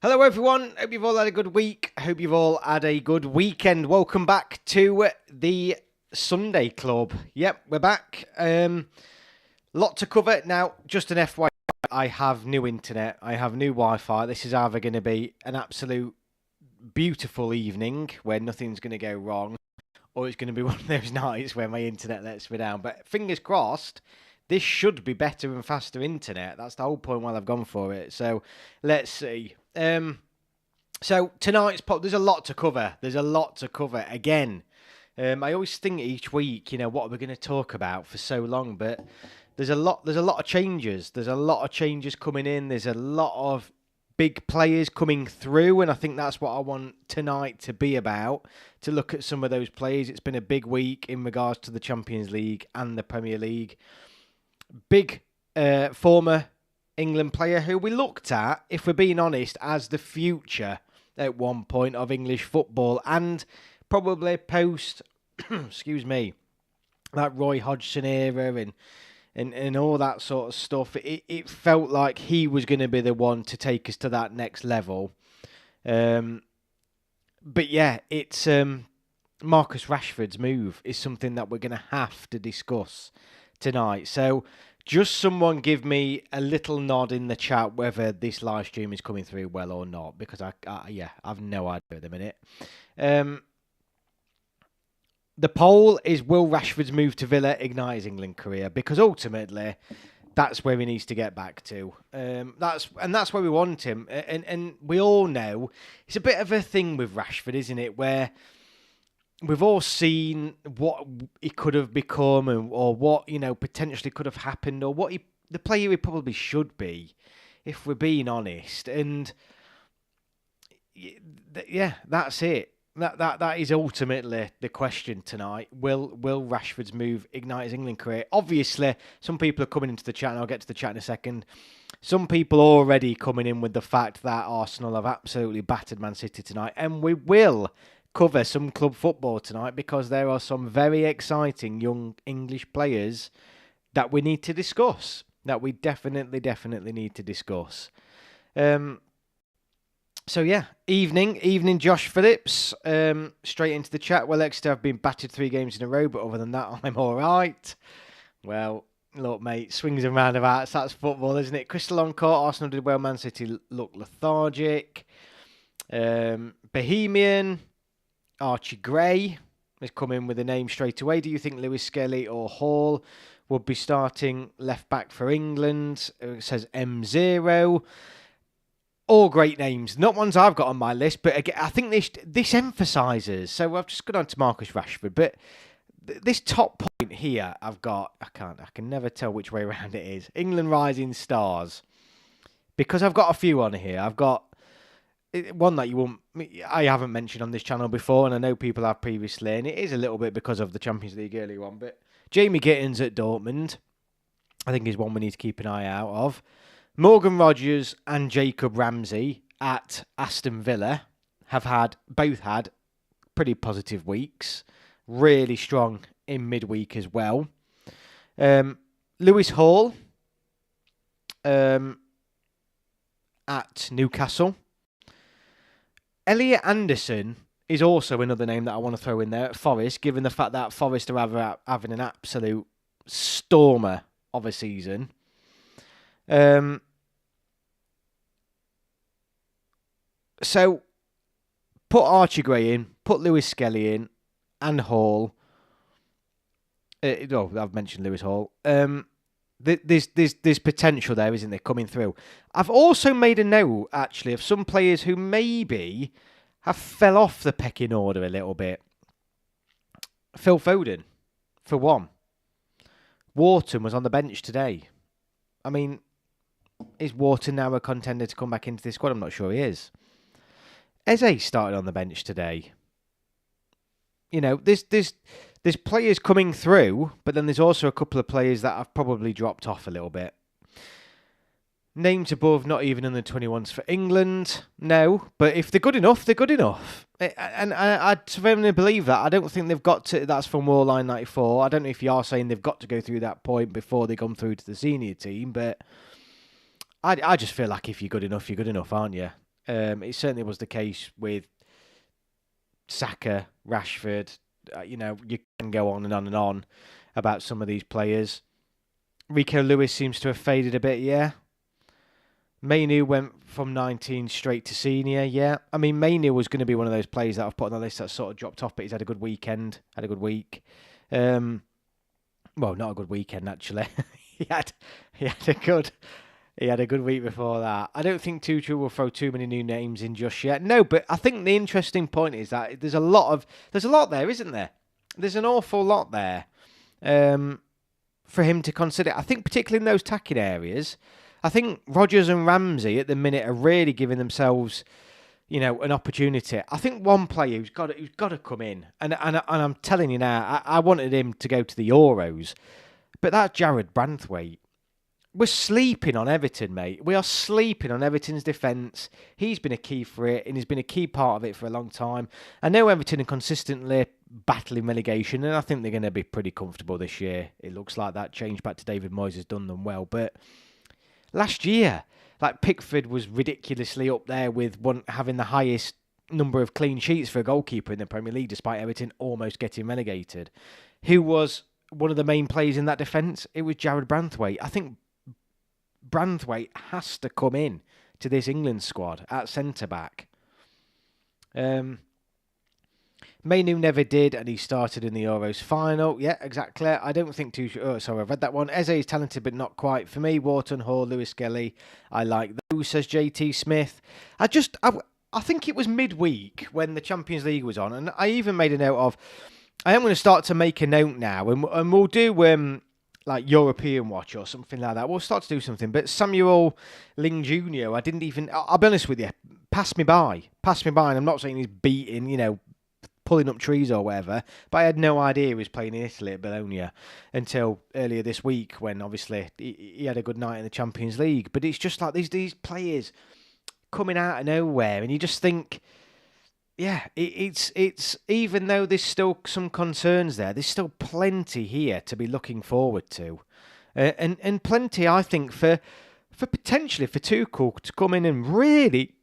Hello everyone, hope you've all had a good week, hope you've all had a good weekend. Welcome back to the Sunday Club. Yep, we're back. Lot to cover. Now, just an FYI, I have new internet, I have new Wi-Fi. This is either going to be an absolute beautiful evening where nothing's going to go wrong, or it's going to be one of those nights where my internet lets me down. But fingers crossed, this should be better and faster internet. That's the whole point why I've gone for it. So, let's see. So tonight's pop, there's a lot to cover. There's a lot to cover again. I always think each week, what are we going to talk about for so long? But there's a lot of changes. There's a lot of changes coming in. There's a lot of big players coming through, and I think that's what I want tonight to be about. To look at some of those players. It's been a big week in regards to the Champions League and the Premier League. Big former England player who we looked at, if we're being honest, as the future at one point of English football, and probably post, excuse me, that Roy Hodgson era and all that sort of stuff. It felt like he was going to be the one to take us to that next level. But yeah, it's Marcus Rashford's move is something that we're going to have to discuss tonight. So just someone give me a little nod in the chat whether this live stream is coming through well or not, because I've no idea at the minute. The poll is, will Rashford's move to Villa ignite his England career? Because ultimately, that's where he needs to get back to. That's where we want him. And we all know it's a bit of a thing with Rashford, isn't it? Where we've all seen what he could have become, or what potentially could have happened, or what the player he probably should be, if we're being honest. And yeah, that's it. That is ultimately the question tonight. Will Rashford's move ignite his England career? Obviously, some people are coming into the chat, and I'll get to the chat in a second. Some people already coming in with the fact that Arsenal have absolutely battered Man City tonight, and we will cover some club football tonight because there are some very exciting young English players that we need to discuss, that we definitely need to discuss. So yeah, evening Josh Phillips, straight into the chat. Well, Exeter have been battered 3 games in a row, but other than that, I'm all right. Well, look, mate, swings and roundabouts, that's football, isn't it? Crystal on court, Arsenal did well, Man City looked lethargic. Bohemian, Archie Gray has come in with a name straight away. Do you think Lewis Skelly or Hall would be starting left back for England? It says M0. All great names. Not ones I've got on my list, but again, I think this emphasises. So I've just gone on to Marcus Rashford, but this top point here I've got, I can never tell which way around it is. England Rising Stars. Because I've got a few on here. I've got one that I haven't mentioned on this channel before, and I know people have previously, and it is a little bit because of the Champions League early one, but Jamie Gittins at Dortmund, I think is one we need to keep an eye out of. Morgan Rogers and Jacob Ramsey at Aston Villa have both had pretty positive weeks, really strong in midweek as well. Lewis Hall at Newcastle. Elliot Anderson is also another name that I want to throw in there at Forest, given the fact that Forest are having an absolute stormer of a season. So, put Archie Gray in, put Lewis Skelly in, and Hall. I've mentioned Lewis Hall. There's potential there, isn't there, coming through. I've also made a note, actually, of some players who maybe have fell off the pecking order a little bit. Phil Foden, for one. Wharton was on the bench today. I mean, is Wharton now a contender to come back into this squad? I'm not sure he is. Eze started on the bench today. There's players coming through, but then there's also a couple of players that have probably dropped off a little bit. Names above, not even in the 21s for England. No, but if they're good enough, they're good enough. And I firmly believe that. I don't think they've got to... That's from Warline 94. I don't know if you are saying they've got to go through that point before they come through to the senior team, but I just feel like if you're good enough, aren't you? It certainly was the case with Saka, Rashford. You can go on and on about some of these players. Rico Lewis seems to have faded a bit, yeah. Mainu went from 19 straight to senior, yeah. I mean, Mainu was going to be one of those players that I've put on the list that sort of dropped off, but he's had a good weekend, had a good week. Well, not a good weekend, actually. he had a good week before that. I don't think Tuchel will throw too many new names in just yet. No, but I think the interesting point is that there's a lot there, isn't there? There's an awful lot there for him to consider. I think particularly in those attacking areas, I think Rodgers and Ramsey at the minute are really giving themselves, an opportunity. I think one player who's got to come in, and I'm telling you now, I wanted him to go to the Euros, but that's Jared Branthwaite. We're sleeping on Everton, mate. We are sleeping on Everton's defence. He's been a key for it, and he's been a key part of it for a long time. I know Everton are consistently battling relegation, and I think they're going to be pretty comfortable this year. It looks like that change back to David Moyes has done them well. But last year, Pickford was ridiculously up there with having the highest number of clean sheets for a goalkeeper in the Premier League, despite Everton almost getting relegated. Who was one of the main players in that defence? It was Jared Branthwaite. I think Branthwaite has to come in to this England squad at centre-back. Mainu never did, and he started in the Euros final. Yeah, exactly. I don't think I read that one. Eze is talented, but not quite. For me, Wharton, Hall, Lewis Skelly, I like those, says JT Smith. I think it was midweek when the Champions League was on, and I even made a note of, I am going to start to make a note now, and we'll do European watch or something like that. We'll start to do something. But Samuel Ling Jr., I'll be honest with you, passed me by. And I'm not saying he's beating, pulling up trees or whatever, but I had no idea he was playing in Italy at Bologna until earlier this week when obviously he had a good night in the Champions League. But it's just like these players coming out of nowhere, and you just think, yeah, it's even though there's still some concerns there's still plenty here to be looking forward to, and plenty, I think, for potentially for Tuchel to come in and really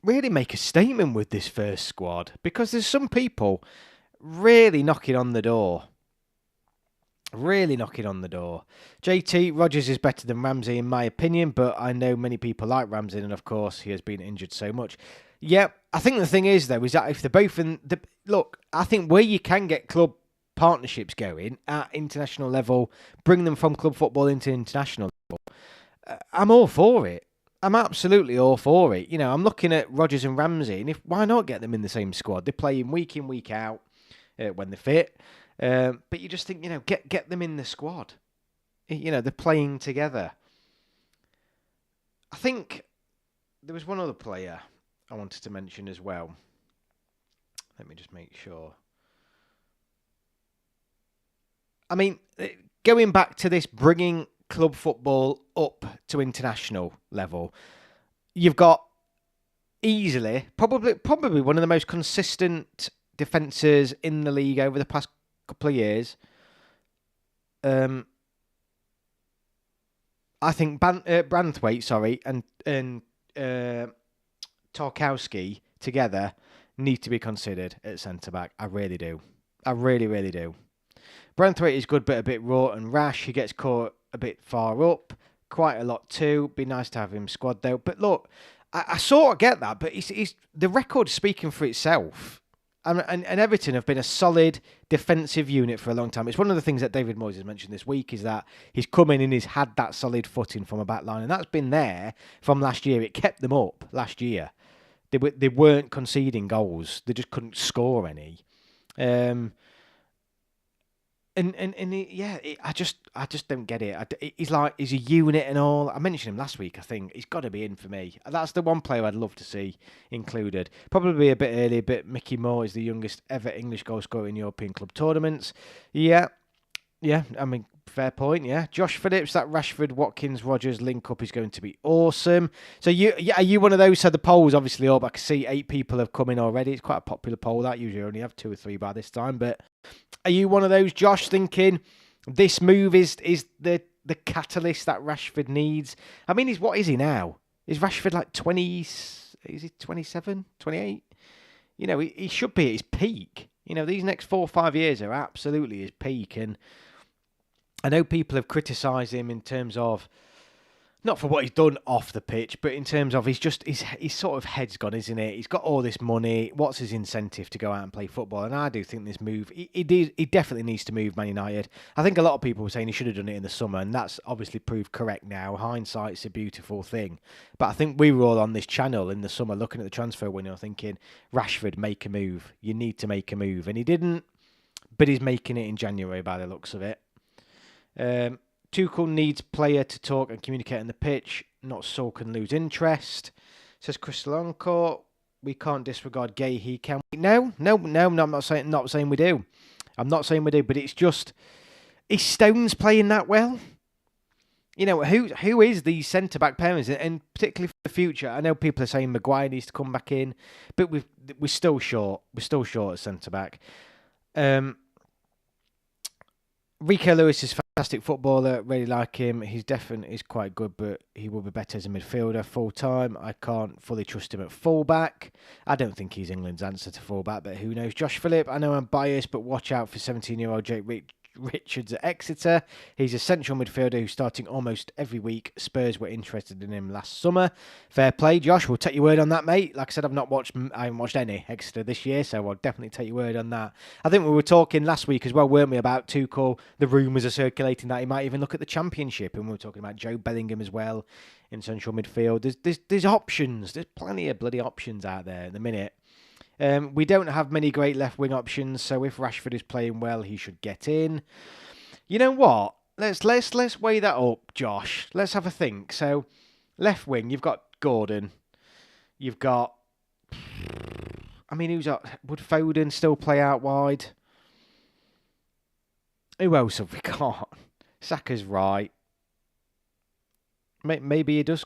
make a statement with this first squad, because there's some people really knocking on the door. JT, Rodgers is better than Ramsey in my opinion, but I know many people like Ramsey, and of course he has been injured so much. Yeah, I think the thing is, though, is that if they're both look, I think where you can get club partnerships going at international level, bring them from club football into international level, I'm all for it. I'm absolutely all for it. I'm looking at Rodgers and Ramsey, and why not get them in the same squad? They're playing week in, week out when they're fit. But you just think, get them in the squad. They're playing together. I think there was one other player I wanted to mention as well. Let me just make sure. I mean, going back to this bringing club football up to international level, you've got easily, probably one of the most consistent defences in the league over the past couple of years. I think Branthwaite, and Tarkowski together need to be considered at centre-back. I really do. I really, really do. Branthwaite is good, but a bit raw and rash. He gets caught a bit far up. Quite a lot too. Be nice to have him squad, though. But look, I sort of get that, but he's the record speaking for itself. And Everton have been a solid defensive unit for a long time. It's one of the things that David Moyes has mentioned this week, is that he's come in and he's had that solid footing from a back line, and that's been there from last year. It kept them up last year. They weren't conceding goals. They just couldn't score any. I just don't get it. He's a unit and all. I mentioned him last week. I think he's got to be in for me. That's the one player I'd love to see included. Probably a bit early, but Mickey Moore is the youngest ever English goal scorer in European club tournaments. Yeah. I mean, fair point. Yeah, Josh Phillips, that Rashford, Watkins, Rodgers link up is going to be awesome. So are you one of those? So the polls obviously up. I can see 8 people have come in already. It's quite a popular poll. That usually only have 2 or 3 by this time. But are you one of those, Josh, thinking this move is the catalyst that Rashford needs? I mean, what is he now? Is Rashford like 20? is he 27, 28? You know, he should be at his peak. You know, these next 4 or 5 years are absolutely his peak. And I know people have criticised him in terms of, not for what he's done off the pitch, but in terms of his sort of head's gone, isn't it? He's got all this money. What's his incentive to go out and play football? And I do think this move, he definitely needs to move Man United. I think a lot of people were saying he should have done it in the summer, and that's obviously proved correct now. Hindsight's a beautiful thing. But I think we were all on this channel in the summer looking at the transfer window thinking, Rashford, make a move. You need to make a move. And he didn't, but he's making it in January by the looks of it. Tuchel needs player to talk and communicate on the pitch, not sulk and lose interest. Says Crystal Encore. We can't disregard Gahey, can we? No, I'm not saying we do. I'm not saying we do, but it's just, is Stones playing that well? You know, who is the centre-back pairings, and particularly for the future? I know people are saying Maguire needs to come back in, but we're still short. We're still short at centre-back. Rico Lewis is a fantastic footballer. Really like him. He's definitely is quite good, but he will be better as a midfielder full-time. I can't fully trust him at full-back. I don't think he's England's answer to full-back, but who knows? Josh Phillip, I know I'm biased, but watch out for 17-year-old Jake Richards at Exeter. He's a central midfielder who's starting almost every week. Spurs were interested in him last summer. Fair play, Josh. We'll take your word on that, mate. Like I said, I haven't watched any Exeter this year, so I'll definitely take your word on that. I think we were talking last week as well, weren't we, about Tuchel? The rumours are circulating that he might even look at the Championship, and we were talking about Joe Bellingham as well in central midfield. There's options. There's plenty of bloody options out there at the minute. We don't have many great left-wing options, so if Rashford is playing well, he should get in. You know what? Let's weigh that up, Josh. Let's have a think. So, left wing, you've got Gordon. You've got, I mean, would Foden still play out wide? Who else have we got? Saka's right. Maybe he does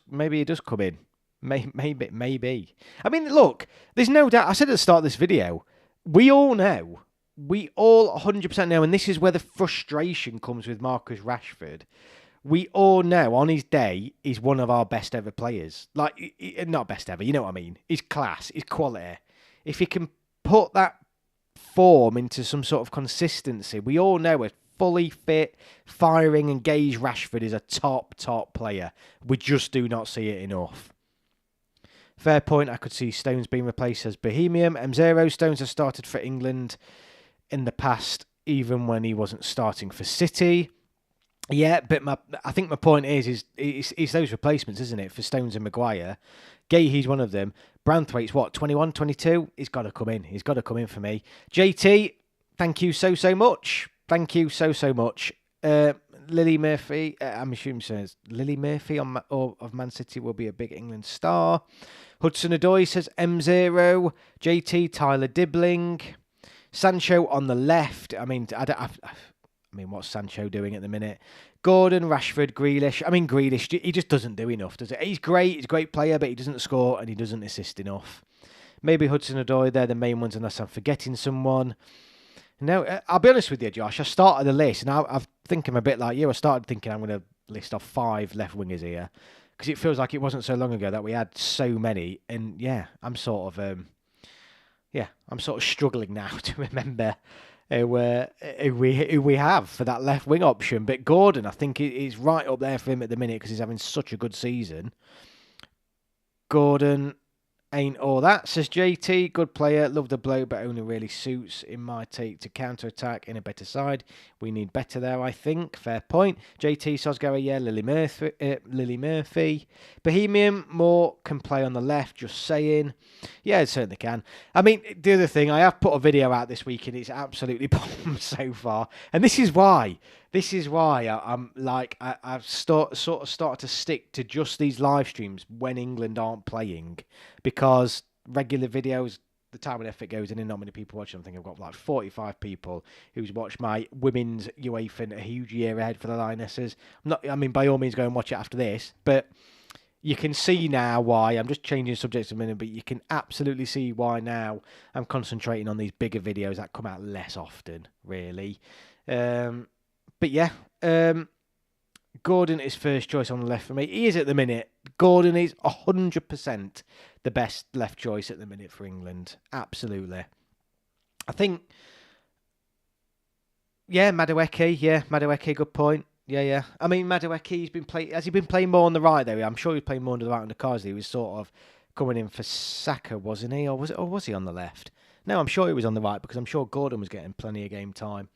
come in. Maybe. I mean, look, there's no doubt. I said at the start of this video, we all 100% know, and this is where the frustration comes with Marcus Rashford. We all know on his day, he's one of our best ever players. Like, not best ever, you know what I mean? He's class, he's quality. If he can put that form into some sort of consistency, we all know a fully fit, firing, engaged Rashford is a top player. We just do not see it enough. Fair point. I could see Stones being replaced as Bohemian. M0. Stones has started for England in the past, even when he wasn't starting for City. Yeah, but I think my point is those replacements, isn't it, for Stones and Maguire? Gahey's one of them. Branthwaite's what, 21, 22? He's got to come in. He's got to come in for me. JT, thank you so much. Thank you so much. Lily Murphy, I'm assuming says Lily Murphy of Man City will be a big England star. Hudson Odoi says M0. JT, Tyler Dibbling. Sancho on the left. I mean, what's Sancho doing at the minute? Gordon, Rashford, Grealish. I mean, Grealish, he just doesn't do enough, does it? He's great. He's a great player, but he doesn't score and he doesn't assist enough. Maybe Hudson Odoi, they're the main ones unless I'm forgetting someone. No, I'll be honest with you, Josh. I started the list, and I think I'm a bit like you. I started thinking I'm going to list off 5 left wingers here, because it feels like it wasn't so long ago that we had so many. And yeah, I'm sort of struggling now to remember who we have for that left wing option. But Gordon, I think, is right up there for him at the minute because he's having such a good season. Gordon ain't all that, says JT. Good player, love the bloke, but only really suits, in my take, to counter-attack in a better side. We need better there, I think. Fair point. JT, Sosgara, yeah. Lily Murphy. Bohemian, more can play on the left, just saying. Yeah, it certainly can. I mean, the other thing, I have put a video out this week, and it's absolutely bombed so far. And this is why I'm like, I've sort of started to stick to just these live streams when England aren't playing, because regular videos, the time and effort goes in and not many people watch them. I think I've got like 45 people who's watched my women's UEFA, and a huge year ahead for the Lionesses. By all means, go and watch it after this, but you can see now why. I'm just changing subjects a minute, but you can absolutely see why now I'm concentrating on these bigger videos that come out less often, really. But yeah, Gordon is first choice on the left for me. He is at the minute. Gordon is 100% the best left choice at the minute for England. Absolutely. I think, Madueke, good point. Yeah. I mean, Madueke, has he been playing more on the right there? I'm sure he was playing more on the right on the cards. He was sort of coming in for Saka, wasn't he? Or was he on the left? No, I'm sure he was on the right because I'm sure Gordon was getting plenty of game time.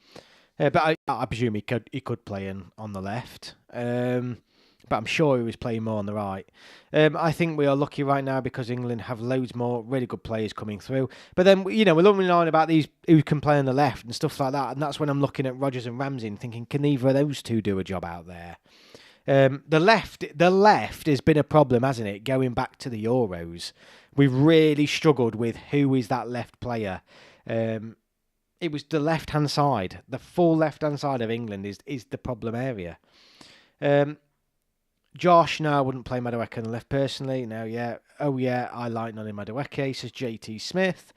But I presume he could play on the left. But I'm sure he was playing more on the right. I think we are lucky right now because England have loads more really good players coming through. But then, we're looking on about these who can play on the left and stuff like that. And that's when I'm looking at Rodgers and Ramsey and thinking, can either of those two do a job out there? The left has been a problem, hasn't it? Going back to the Euros, we've really struggled with who is that left player. It was the left-hand side. The full left-hand side of England is the problem area. Josh, no, I wouldn't play Madueke on the left personally. No, yeah. Oh, yeah, I like Noni Madueke, says JT Smith.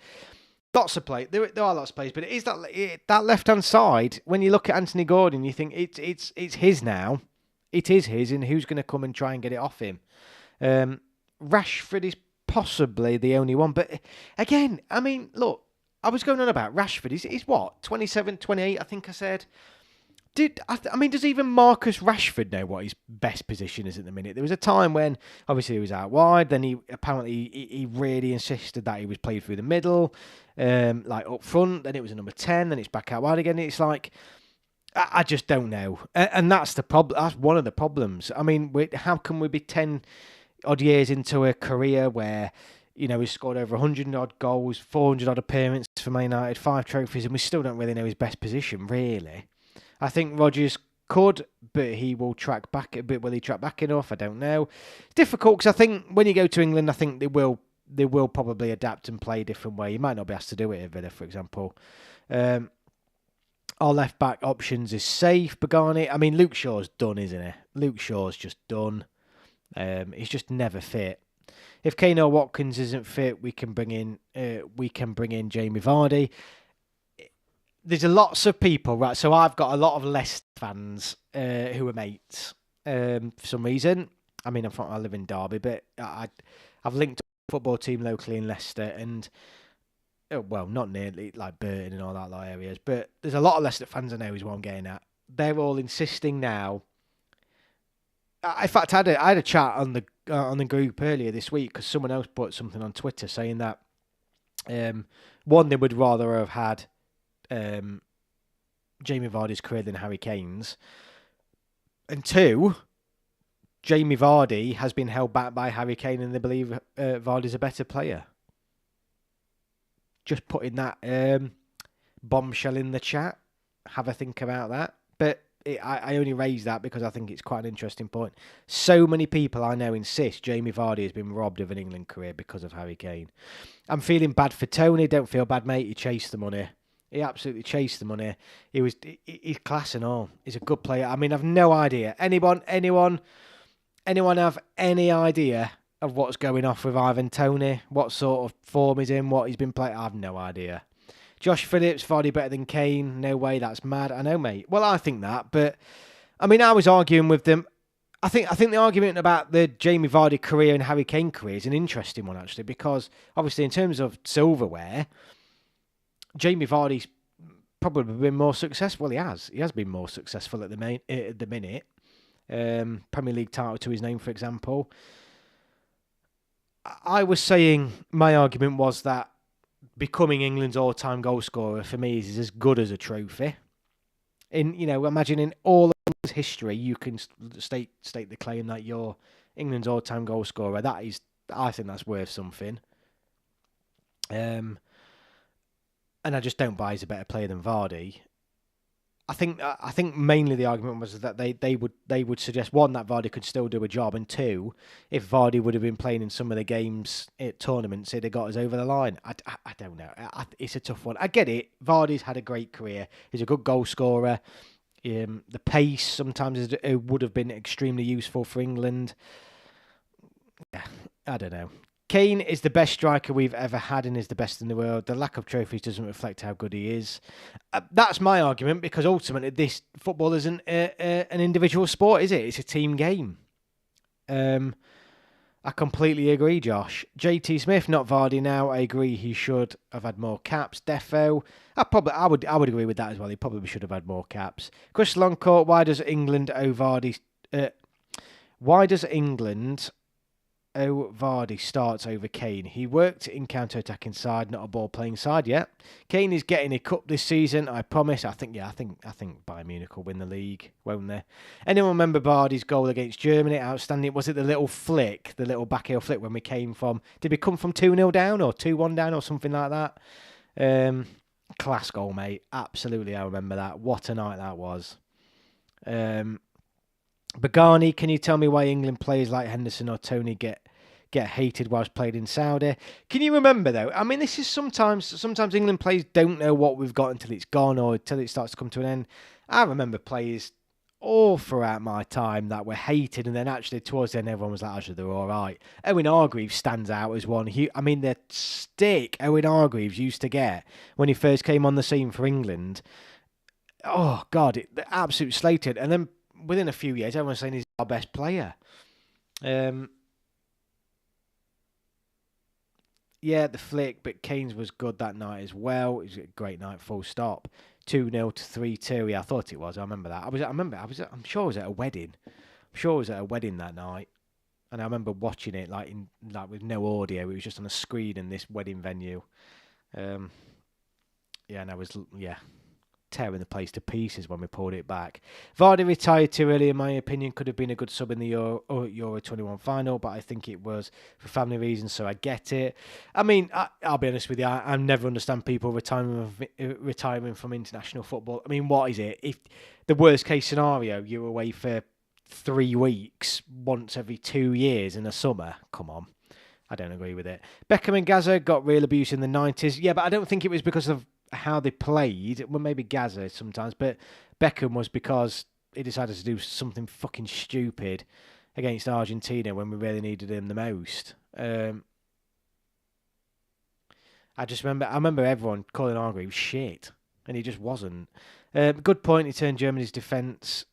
Lots of play. There are lots of plays, but it is that left-hand side. When you look at Anthony Gordon, you think it's his now. It is his, and who's going to come and try and get it off him? Rashford is possibly the only one. But again, I mean, look, I was going on about Rashford. He's what, 27, 28, I think I said. Does even Marcus Rashford know what his best position is at the minute? There was a time when, obviously, he was out wide. Then he really insisted that he was played through the middle, like up front. Then it was a number 10. Then it's back out wide again. It's like, I just don't know. And that's the problem. That's one of the problems. I mean, how can we be 10 odd years into a career where, he's scored over 100 odd goals, 400 odd appearances for Man United, 5 trophies, and we still don't really know his best position, really. I think Rodgers could, but he will track back a bit. Will he track back enough? I don't know. It's difficult because I think when you go to England, I think they will probably adapt and play a different way. You might not be asked to do it at Villa, for example. Our left back options is safe, Pagani. I mean, Luke Shaw's done, isn't he? Luke Shaw's just done. He's just never fit. If Kane or Watkins isn't fit, we can bring in Jamie Vardy. There's lots of people, right? So I've got a lot of Leicester fans who are mates for some reason. I mean, I live in Derby, but I've linked to a football team locally in Leicester, and well, not nearly like Burton and all that lot areas, but there's a lot of Leicester fans I know is what I'm getting at. They're all insisting now. In fact, I had a chat on the group earlier this week because someone else put something on Twitter saying that one, they would rather have had Jamie Vardy's career than Harry Kane's, and two, Jamie Vardy has been held back by Harry Kane and they believe Vardy's a better player. Just putting that bombshell in the chat. Have a think about that. But I only raise that because I think it's quite an interesting point. So many people I know insist Jamie Vardy has been robbed of an England career because of Harry Kane. I'm feeling bad for Tony. Don't feel bad, mate. He chased the money. He absolutely chased the money. He's class and all. He's a good player. I mean, I've no idea. Anyone have any idea of what's going off with Ivan Toney? What sort of form he's in? What he's been playing? I have no idea. Josh Phillips, Vardy better than Kane? No way, that's mad. I know, mate. Well, I think that, but I mean, I was arguing with them. I think the argument about the Jamie Vardy career and Harry Kane career is an interesting one, actually, because obviously in terms of silverware, Jamie Vardy's probably been more successful. He has been more successful at the minute. Premier League title to his name, for example. I was saying my argument was that becoming England's all-time goal scorer for me is as good as a trophy. Imagine in all of England's history, you can state the claim that you're England's all-time goal scorer. I think that's worth something. And I just don't buy he's a better player than Vardy. I think mainly the argument was that they would suggest, one, that Vardy could still do a job, and two, if Vardy would have been playing in some of the games at tournaments, it'd have got us over the line. I don't know. It's a tough one. I get it. Vardy's had a great career. He's a good goal scorer. The pace sometimes would have been extremely useful for England. Yeah, I don't know. Kane is the best striker we've ever had and is the best in the world. The lack of trophies doesn't reflect how good he is. That's my argument, because ultimately this football isn't an individual sport, is it? It's a team game. I completely agree, Josh. JT Smith, not Vardy now. I agree he should have had more caps. Defo, I would agree with that as well. He probably should have had more caps. Chris Longcourt, why does England Vardy starts over Kane? He worked in counter-attacking side, not a ball-playing side yet. Kane is getting a cup this season, I promise. I think Bayern Munich will win the league, won't they? Anyone remember Vardy's goal against Germany? Outstanding. Was it the little flick, the little backheel flick when we came from? Did we come from 2-0 down or 2-1 down or something like that? Class goal, mate. Absolutely, I remember that. What a night that was. Bagani, can you tell me why England players like Henderson or Tony get hated whilst played in Saudi? Can you remember though? I mean, this is sometimes England players don't know what we've got until it's gone or until it starts to come to an end. I remember players all throughout my time that were hated, and then actually towards the end everyone was like, actually they're all right. Owen Hargreaves stands out as one. The stick Owen Hargreaves used to get when he first came on the scene for England. Oh God, the absolute slated, and then within a few years, everyone's saying he's our best player. Yeah, the flick, but Kane's was good that night as well. It was a great night, full stop. 2-0 to 3-2. Yeah, I thought it was. I remember that. I'm sure I was at a wedding. I'm sure I was at a wedding that night. And I remember watching it like with no audio. It was just on a screen in this wedding venue. And I was tearing the place to pieces when we pulled it back. Vardy retired too early, in my opinion. Could have been a good sub in the Euro 21 final, but I think it was for family reasons, so I get it. I mean, I'll be honest with you, I never understand people retiring from international football. I mean, what is it? If the worst case scenario, you're away for 3 weeks once every 2 years in the summer, come on. I don't agree with it. Beckham and Gaza got real abuse in the 90s. Yeah, but I don't think it was because of how they played. Well, maybe Gaza sometimes, but Beckham was because he decided to do something fucking stupid against Argentina when we really needed him the most. I remember everyone calling Hargreaves shit, and he just wasn't. Good point. He turned Germany's defence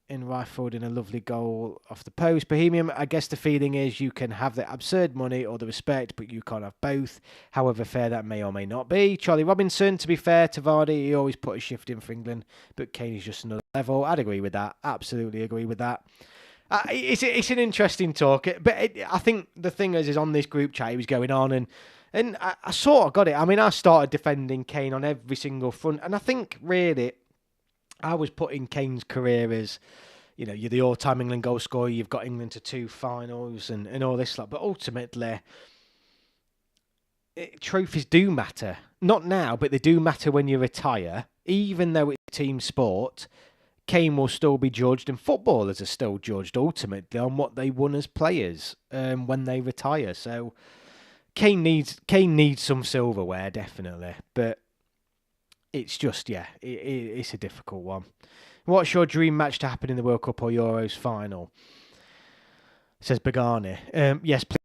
in rifled in a lovely goal off the post. Bohemian, I guess the feeling is you can have the absurd money or the respect, but you can't have both, however fair that may or may not be. Charlie Robinson, to be fair to Vardy, he always put a shift in for England, but Kane is just another level. I'd agree with that. Absolutely agree with that. It's an interesting talk, but I think the thing is on this group chat he was going on, and I sort of got it. I mean, I started defending Kane on every single front, and I think really I was putting Kane's career as, you're the all-time England goal scorer, you've got England to 2 finals and all this stuff. But ultimately, trophies do matter. Not now, but they do matter when you retire. Even though it's a team sport, Kane will still be judged, and footballers are still judged ultimately on what they won as players when they retire. So Kane needs some silverware, definitely. But it's just, it's a difficult one. What's your dream match to happen in the World Cup or Euros final? Says Bagani. Yes, please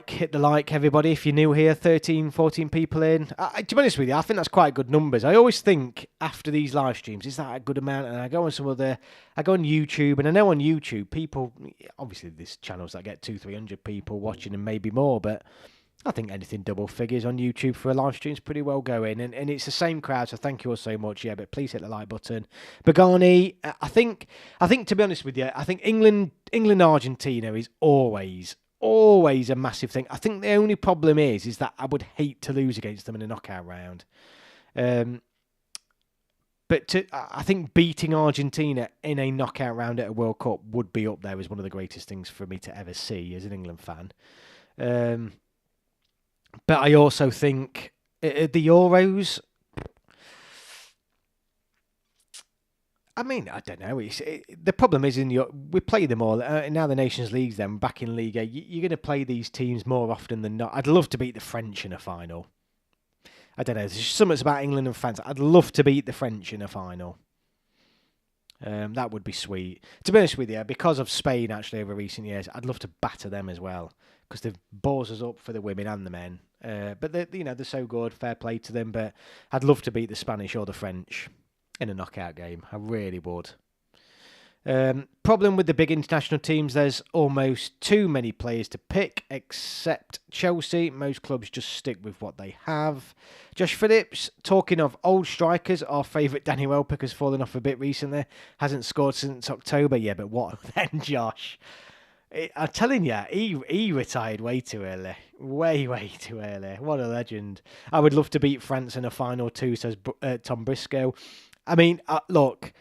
hit the like, everybody. If you're new here, 13, 14 people in. To be honest with you, I think that's quite good numbers. I always think after these live streams, is that a good amount? And I go on YouTube, and I know on YouTube, people, obviously there's channels that get 200-300 people watching and maybe more, but I think anything double figures on YouTube for a live stream is pretty well going, and it's the same crowd, so thank you all so much. Yeah, but please hit the like button. Bagani, I think to be honest with you, I think England Argentina is always a massive thing. I think the only problem is that I would hate to lose against them in a knockout round. But I think beating Argentina in a knockout round at a World Cup would be up there as one of the greatest things for me to ever see as an England fan. But I also think the Euros, I mean, I don't know. The problem is we play them all. Now the Nations League's then back in Liga. You're going to play these teams more often than not. I'd love to beat the French in a final. I don't know. There's something about England and France. I'd love to beat the French in a final. That would be sweet. To be honest with you, because of Spain actually over recent years, I'd love to batter them as well, because they've balls us up for the women and the men. But they're so good. Fair play to them. But I'd love to beat the Spanish or the French in a knockout game. I really would. Problem with the big international teams, there's almost too many players to pick, except Chelsea. Most clubs just stick with what they have. Josh Phillips, talking of old strikers, our favourite Danny Welbeck has fallen off a bit recently. Hasn't scored since October. Yeah, but what then, Josh? I'm telling you, he retired way too early. Way too early. What a legend. I would love to beat France in a final too, says Tom Briscoe. I mean, look,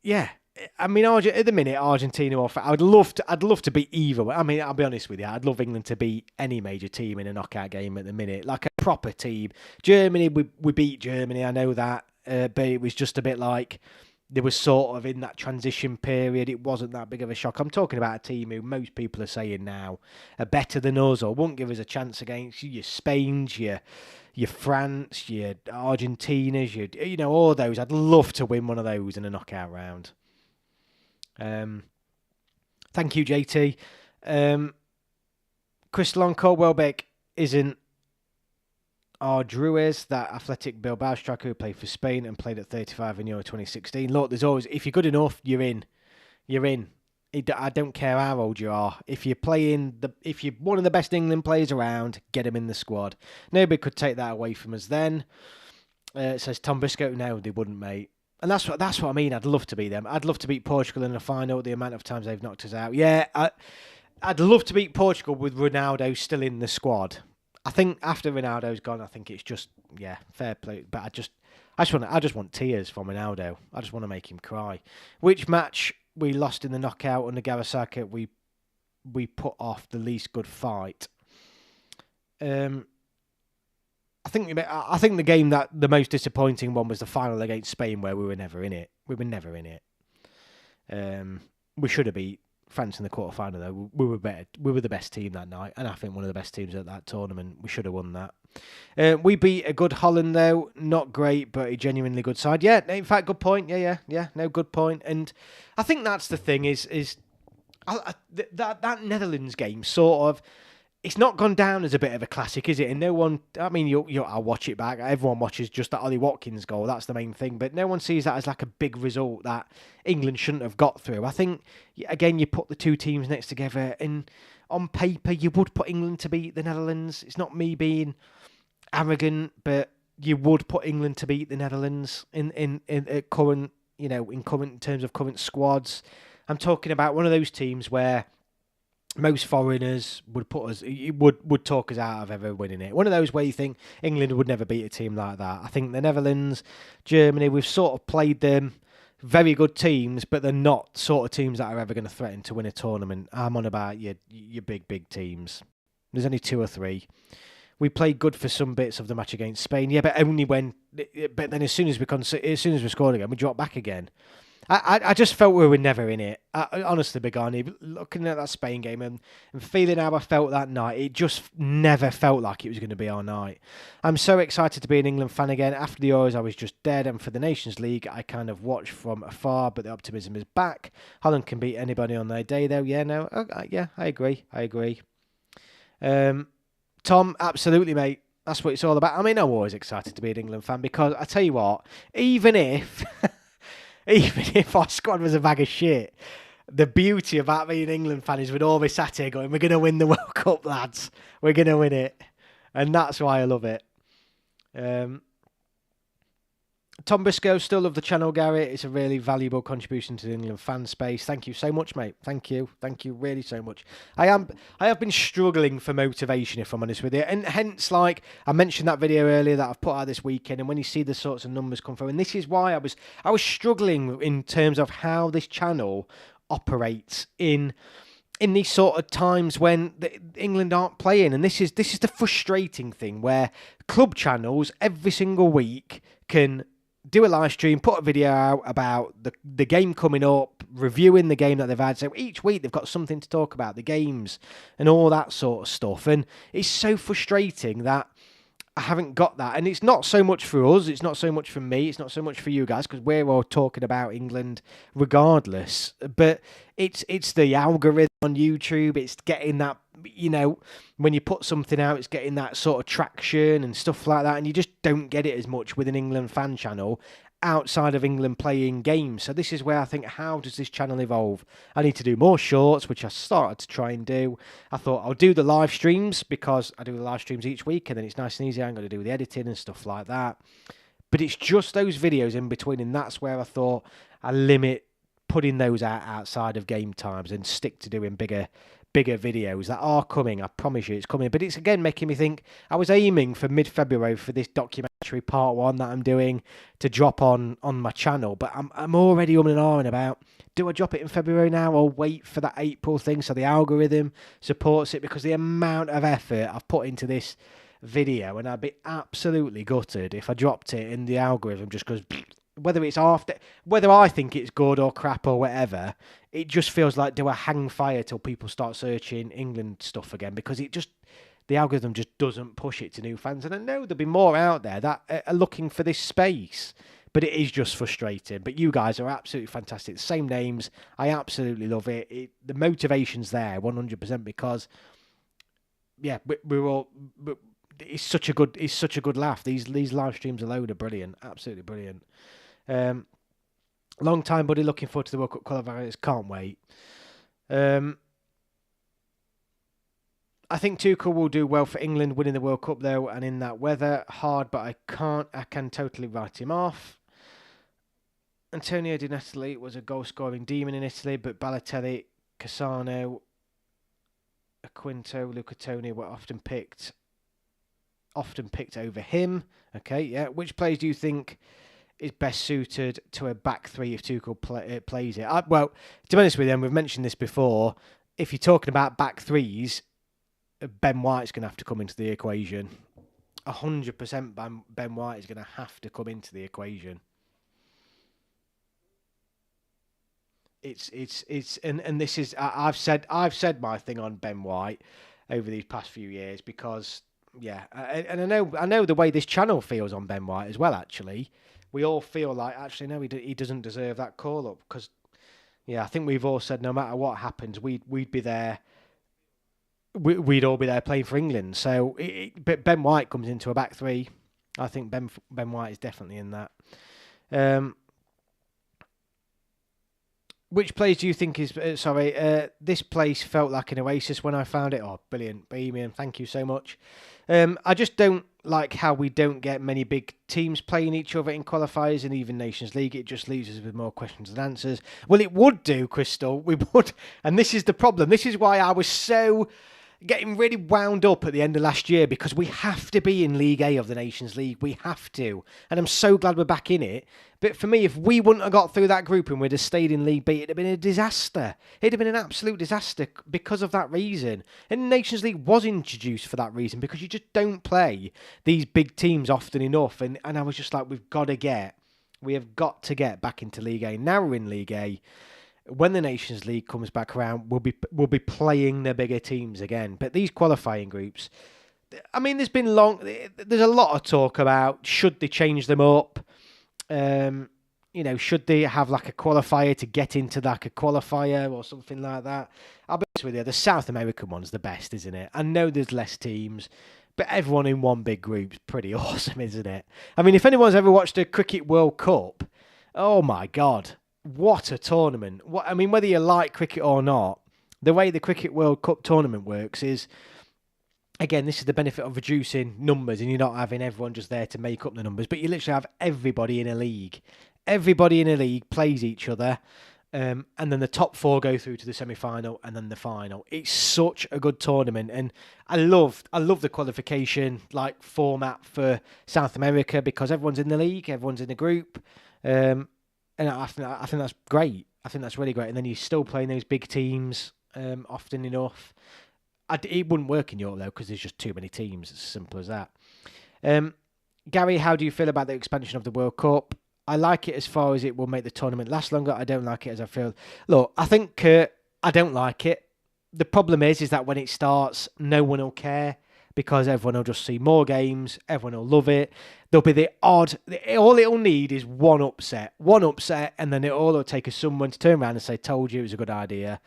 yeah. I mean, at the minute, Argentina or I'd love to beat either. I mean, I'll be honest with you, I'd love England to beat any major team in a knockout game at the minute, like a proper team. Germany, we beat Germany, I know that, but it was just a bit like they were sort of in that transition period. It wasn't that big of a shock. I'm talking about a team who most people are saying now are better than us or won't give us a chance against your Spain's, your France, your Argentinas, all those. I'd love to win one of those in a knockout round. Thank you, JT. Crystal Encore, Welbeck isn't Druez, that athletic Bilbao striker who played for Spain and played at 35 in Euro 2016. Look, there's always, if you're good enough, you're in. You're in. I don't care how old you are. If you're one of the best England players around, get him in the squad. Nobody could take that away from us then. It says Tom Briscoe. No, they wouldn't, mate. And that's what I mean. I'd love to beat them. I'd love to beat Portugal in the final. The amount of times they've knocked us out. Yeah, I'd love to beat Portugal with Ronaldo still in the squad. I think after Ronaldo's gone, I think it's just fair play. But I just want tears from Ronaldo. I just want to make him cry. Which match we lost in the knockout under Garasaka? We put off the least good fight. I think the game that the most disappointing one was the final against Spain, where we were never in it. We should have beat France in the quarterfinal though. We were better. We were the best team that night, and I think one of the best teams at that tournament. We should have won that. We beat a good Holland though, not great, but a genuinely good side. Yeah, in fact, good point. Yeah. No, good point. And I think that's the thing is that Netherlands game sort of. It's not gone down as a bit of a classic, is it? And no one, I mean, I'll watch it back. Everyone watches just that Ollie Watkins goal. That's the main thing. But no one sees that as like a big result that England shouldn't have got through. I think, again, you put the two teams next together and on paper, you would put England to beat the Netherlands. It's not me being arrogant, but you would put England to beat the Netherlands in current, in terms of current squads. I'm talking about one of those teams where most foreigners would talk us out of ever winning it. One of those where you think England would never beat a team like that. I think the Netherlands, Germany, we've sort of played them very good teams, but they're not sort of teams that are ever going to threaten to win a tournament. I'm on about your big teams. There's only 2 or 3. We played good for some bits of the match against Spain, yeah, but only when. But then as soon as we scored again, we dropped back again. I just felt we were never in it. Honestly, Begani, looking at that Spain game and feeling how I felt that night, it just never felt like it was going to be our night. I'm so excited to be an England fan again. After the Euros, I was just dead. And for the Nations League, I kind of watched from afar, but the optimism is back. Holland can beat anybody on their day, though. Yeah, no, I agree. Tom, absolutely, mate. That's what it's all about. I mean, I'm always excited to be an England fan because I tell you what, even if our squad was a bag of shit, the beauty about being an England fan is we'd all be sat here going, we're going to win the World Cup, lads. We're going to win it. And that's why I love it. Tom Briscoe, still love the channel, Gary. It's a really valuable contribution to the England fan space. Thank you so much, mate. Thank you really so much. I have been struggling for motivation, if I'm honest with you, and hence, like I mentioned that video earlier that I've put out this weekend, and when you see the sorts of numbers come through, and this is why I was struggling in terms of how this channel operates in these sort of times when England aren't playing, and this is the frustrating thing where club channels every single week can do a live stream, put a video out about the game coming up, reviewing the game that they've had. So each week they've got something to talk about, the games and all that sort of stuff. And it's so frustrating that I haven't got that. And it's not so much for us, it's not so much for me, it's not so much for you guys, because we're all talking about England regardless. But it's the algorithm on YouTube, it's getting that, when you put something out, it's getting that sort of traction and stuff like that, and you just don't get it as much with an England fan channel. outside of England playing games. So this is where I think, how does this channel evolve? I need to do more shorts, which I started to try and do. I thought I'll do the live streams because I do the live streams each week, and then it's nice and easy. I'm going to do the editing and stuff like that. But it's just those videos in between, and that's where I thought I limit putting those out outside of game times and stick to doing bigger videos that are coming. I promise you it's coming. But it's again making me think, I was aiming for mid-February for this documentary part 1 that I'm doing to drop on my channel, but I'm already and ahhing about, do I drop it in February now or wait for that April thing so the algorithm supports it? Because the amount of effort I've put into this video, and I'd be absolutely gutted if I dropped it and the algorithm just goes, whether it's after, whether I think it's good or crap or whatever, it just feels like, do I hang fire till people start searching England stuff again? Because it just, the algorithm just doesn't push it to new fans. And I know there'll be more out there that are looking for this space, but it is just frustrating. But you guys are absolutely fantastic. The same names. I absolutely love it. The motivation's there 100% because, yeah, we're all... It's such a good laugh. These live streams alone are brilliant, absolutely brilliant. Long time, buddy. Looking forward to the World Cup qualifiers. Can't wait. I think Tuchel will do well for England winning the World Cup though, and in that weather, hard, but I can totally write him off. Antonio Di Natale was a goal-scoring demon in Italy, but Balotelli, Cassano, Aquinto, Luca Toni were often picked over him. Okay, yeah. Which players do you think is best suited to a back three if Tuchel plays it? Well, to be honest with you, and we've mentioned this before, if you're talking about back threes, Ben White's going to have to come into the equation. 100% Ben White is going to have to come into the equation. And this is, I've said my thing on Ben White over these past few years because, yeah, and I know the way this channel feels on Ben White as well. Actually, we all feel like, actually, no, he doesn't deserve that call up because, yeah, I think we've all said no matter what happens, we'd be there. We'd all be there playing for England. So, but Ben White comes into a back three. I think Ben White is definitely in that. Which place do you think is... this place felt like an oasis when I found it. Oh, brilliant. Bohemian, thank you so much. I just don't like how we don't get many big teams playing each other in qualifiers and even Nations League. It just leaves us with more questions than answers. Well, it would do, Crystal. We would. And this is the problem. This is why I was so... getting really wound up at the end of last year because we have to be in League A of the Nations League. We have to. And I'm so glad we're back in it. But for me, if we wouldn't have got through that group and we'd have stayed in League B, it'd have been a disaster. It'd have been an absolute disaster because of that reason. And the Nations League was introduced for that reason because you just don't play these big teams often enough. And I was just like, we have got to get back into League A. Now we're in League A. When the Nations League comes back around, we'll be playing the bigger teams again. But these qualifying groups, I mean, there's a lot of talk about should they change them up? Should they have like a qualifier to get into like a qualifier or something like that? I'll be honest with you, the South American one's the best, isn't it? I know there's less teams, but everyone in one big group's pretty awesome, isn't it? I mean, if anyone's ever watched a Cricket World Cup, oh my God. What a tournament. Whether you like cricket or not, the way the Cricket World Cup tournament works is, again, this is the benefit of reducing numbers and you're not having everyone just there to make up the numbers, but you literally have everybody in a league. Everybody in a league plays each other, and then the top four go through to the semi-final and then the final. It's such a good tournament, and I love the qualification format for South America because everyone's in the league, everyone's in the group, and I think that's great. I think that's really great. And then you're still playing those big teams often enough. It wouldn't work in Europe, though, because there's just too many teams. It's as simple as that. Gary, how do you feel about the expansion of the World Cup? I like it as far as it will make the tournament last longer. I don't like it as I feel... Look, I think I don't like it. The problem is that when it starts, no one will care because everyone will just see more games. Everyone will love it. There'll be the odd... All it'll need is one upset, and then it'll take someone to turn around and say, told you it was a good idea,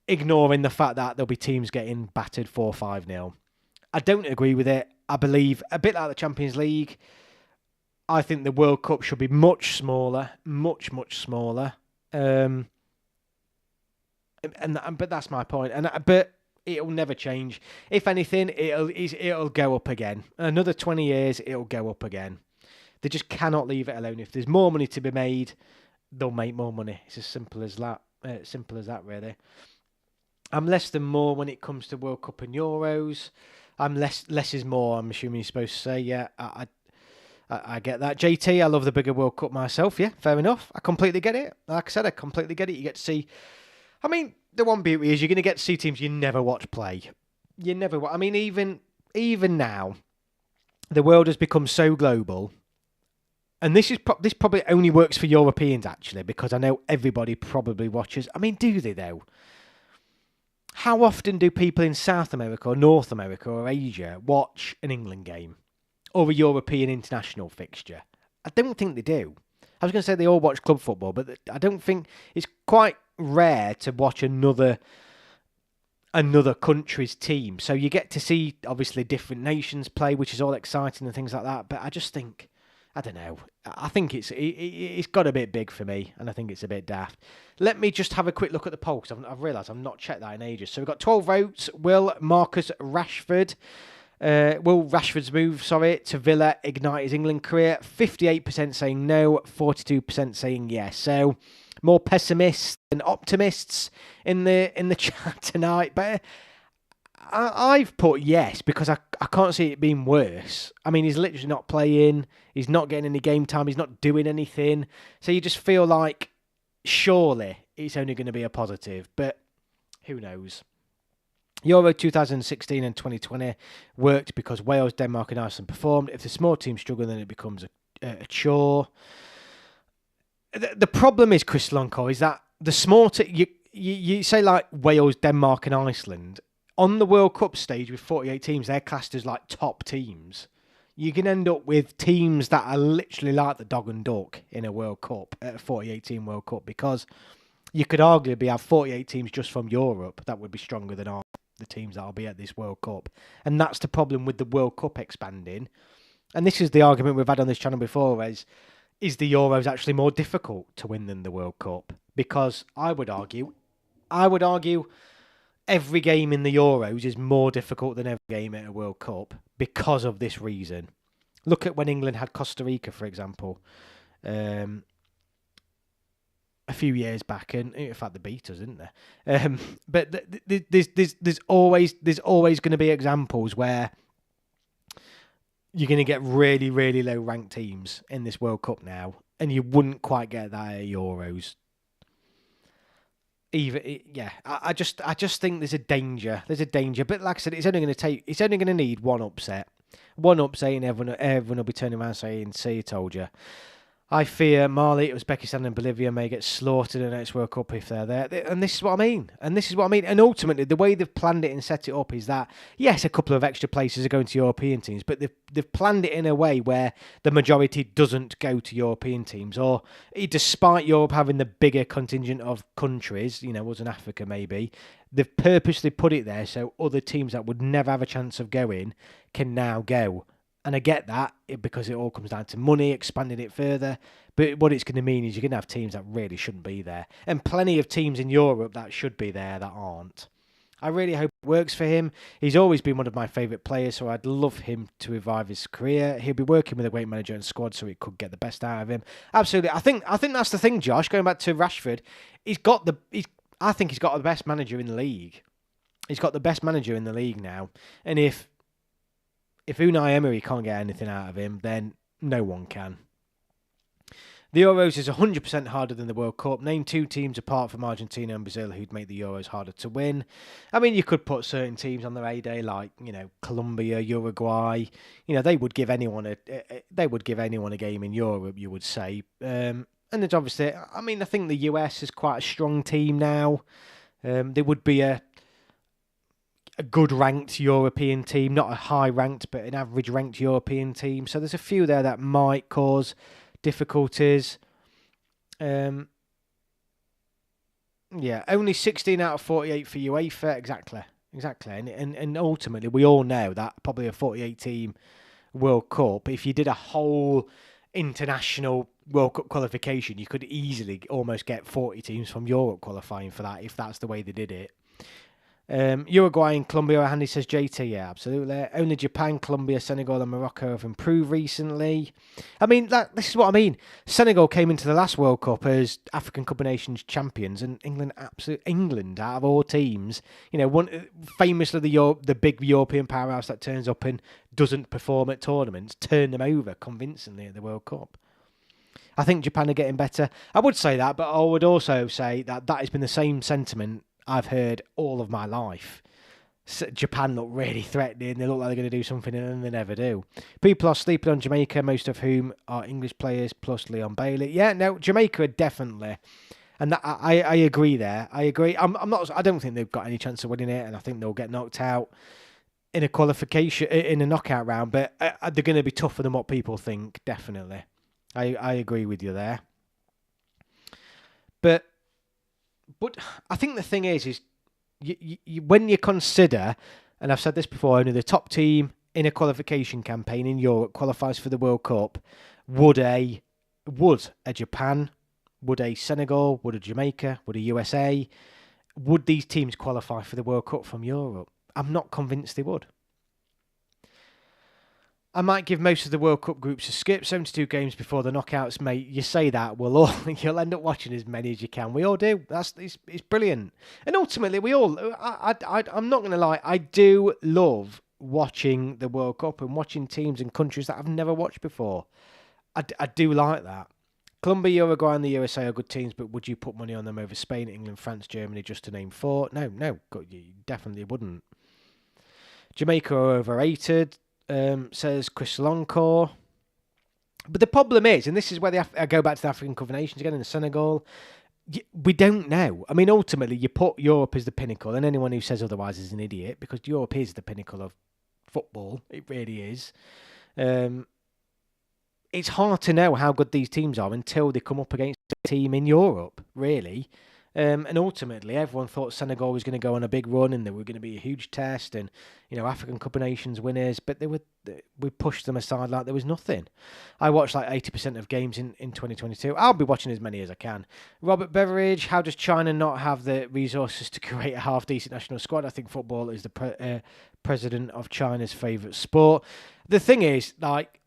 ignoring the fact that there'll be teams getting battered 4-5-0. I don't agree with it. I believe, a bit like the Champions League, I think the World Cup should be much smaller, much smaller. But that's my point. But it'll never change. If anything, it'll go up again. Another 20 years, it'll go up again. They just cannot leave it alone. If there's more money to be made, they'll make more money. It's as simple as that. Really. I'm less than more when it comes to World Cup and Euros. I'm less is more. I'm assuming you're supposed to say. Yeah, I get that. JT, I love the bigger World Cup myself. Yeah, fair enough. I completely get it. Like I said, I completely get it. You get to see. I mean, the one beauty is you're going to get to see teams you never watch play. You never. I mean, even now, the world has become so global. And this probably only works for Europeans, actually, because I know everybody probably watches. I mean, do they, though? How often do people in South America or North America or Asia watch an England game or a European international fixture? I don't think they do. I was going to say they all watch club football, but I don't think it's quite rare to watch another country's team. So you get to see, obviously, different nations play, which is all exciting and things like that. But I just think... I don't know. I think it's got a bit big for me, and I think it's a bit daft. Let me just have a quick look at the poll, because I've realised I've not checked that in ages. So we've got 12 votes. Will Rashford's move, to Villa ignite his England career? 58% saying no, 42% saying yes. So more pessimists than optimists in the chat tonight, but I've put yes because I can't see it being worse. I mean, he's literally not playing. He's not getting any game time. He's not doing anything. So you just feel like surely it's only going to be a positive. But who knows? Euro 2016 and 2020 worked because Wales, Denmark and Iceland performed. If the small team struggle, then it becomes a chore. The problem is, Chris Lonko, is that the small you say like Wales, Denmark and Iceland. On the World Cup stage with 48 teams, they're classed as like top teams. You can end up with teams that are literally like the dog and duck in a World Cup, at a 48 team World Cup, because you could arguably have 48 teams just from Europe that would be stronger than all the teams that will be at this World Cup. And that's the problem with the World Cup expanding. And this is the argument we've had on this channel before, is the Euros actually more difficult to win than the World Cup? Because I would argue every game in the Euros is more difficult than every game at a World Cup because of this reason. Look at when England had Costa Rica, for example, a few years back, and in fact, they beat us, didn't they? But there's always going to be examples where you're going to get really, really low ranked teams in this World Cup now, and you wouldn't quite get that at Euros. I just think there's a danger. But like I said, it's only going to need one upset, and everyone will be turning around saying, "See, I told you." I fear Mali, Uzbekistan and Bolivia may get slaughtered in the next World Cup if they're there. And this is what I mean. And ultimately, the way they've planned it and set it up is that, yes, a couple of extra places are going to European teams, but they've planned it in a way where the majority doesn't go to European teams. Or despite Europe having the bigger contingent of countries, us in Africa maybe, they've purposely put it there so other teams that would never have a chance of going can now go. And I get that because it all comes down to money, expanding it further. But what it's going to mean is you're going to have teams that really shouldn't be there. And plenty of teams in Europe that should be there that aren't. I really hope it works for him. He's always been one of my favourite players, so I'd love him to revive his career. He'll be working with a great manager and squad, so he could get the best out of him. Absolutely. I think that's the thing, Josh. Going back to Rashford, I think he's got the best manager in the league. He's got the best manager in the league now. And if Unai Emery can't get anything out of him, then no one can. The Euros is 100% harder than the World Cup. Name two teams apart from Argentina and Brazil who'd make the Euros harder to win. I mean, you could put certain teams on their A-day, like Colombia, Uruguay. They would give anyone a game in Europe, you would say. And there's obviously, I think the US is quite a strong team now. There would be a good ranked European team, not a high ranked, but an average ranked European team. So there's a few there that might cause difficulties. Only 16 out of 48 for UEFA. Exactly. And ultimately, we all know that probably a 48 team World Cup, if you did a whole international World Cup qualification, you could easily almost get 40 teams from Europe qualifying for that if that's the way they did it. Uruguay and Colombia are handy, says JT. Yeah, absolutely. Only Japan, Colombia, Senegal, and Morocco have improved recently. I mean, this is what I mean. Senegal came into the last World Cup as African Cup of Nations champions, and England, out of all teams, famously the big European powerhouse that turns up and doesn't perform at tournaments, turned them over convincingly at the World Cup. I think Japan are getting better. I would say that, but I would also say that has been the same sentiment I've heard all of my life. Japan look really threatening. They look like they're going to do something, and then they never do. People are sleeping on Jamaica, most of whom are English players, plus Leon Bailey. Yeah, no, Jamaica are definitely, and I agree there. I agree. I'm not. I don't think they've got any chance of winning it, and I think they'll get knocked out in a qualification, in a knockout round. But they're going to be tougher than what people think. Definitely, I agree with you there. But I think the thing is you when you consider, and I've said this before, only the top team in a qualification campaign in Europe qualifies for the World Cup. Would a Japan, would a Senegal, would a Jamaica, would a USA, would these teams qualify for the World Cup from Europe? I'm not convinced they would. I might give most of the World Cup groups a skip. 72 games before the knockouts, mate. You say that, you'll end up watching as many as you can. We all do. It's brilliant. And ultimately, I'm not going to lie, I do love watching the World Cup and watching teams and countries that I've never watched before. I do like that. Colombia, Uruguay, and the USA are good teams, but would you put money on them over Spain, England, France, Germany, just to name 4? No, you definitely wouldn't. Jamaica are overrated. Says Chris Longcore. But the problem is, and this is where I go back to the African Cup of Nations again in the Senegal, we don't know. I mean, ultimately, you put Europe as the pinnacle, and anyone who says otherwise is an idiot, because Europe is the pinnacle of football. It really is. It's hard to know how good these teams are until they come up against a team in Europe, really. And ultimately, everyone thought Senegal was going to go on a big run and they were going to be a huge test and, African Cup of Nations winners, but we pushed them aside like there was nothing. I watched like 80% of games in 2022. I'll be watching as many as I can. Robert Beveridge, how does China not have the resources to create a half-decent national squad? I think football is the president of China's favourite sport. The thing is, like,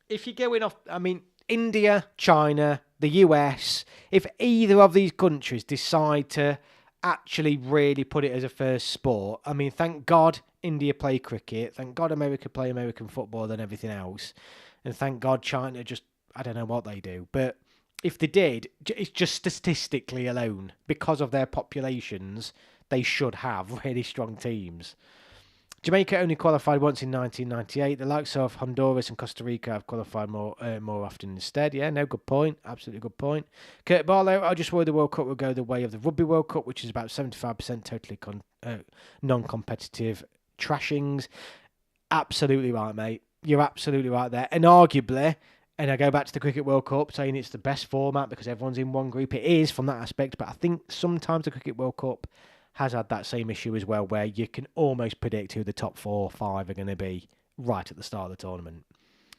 if you're going off, I mean, India, China, the US, if either of these countries decide to actually really put it as a first sport, I mean, thank God India play cricket, thank God America play American football and everything else, and thank God China just, I don't know what they do, but if they did, it's just statistically alone, because of their populations, they should have really strong teams. Jamaica only qualified once in 1998. The likes of Honduras and Costa Rica have qualified more often instead. Yeah, no, good point. Absolutely good point. Kurt Barlow, I just worried the World Cup would go the way of the Rugby World Cup, which is about 75% totally non-competitive trashings. Absolutely right, mate. You're absolutely right there. And arguably, and I go back to the Cricket World Cup saying it's the best format because everyone's in one group. It is from that aspect, but I think sometimes the Cricket World Cup has had that same issue as well, where you can almost predict who the top 4 or 5 are going to be right at the start of the tournament.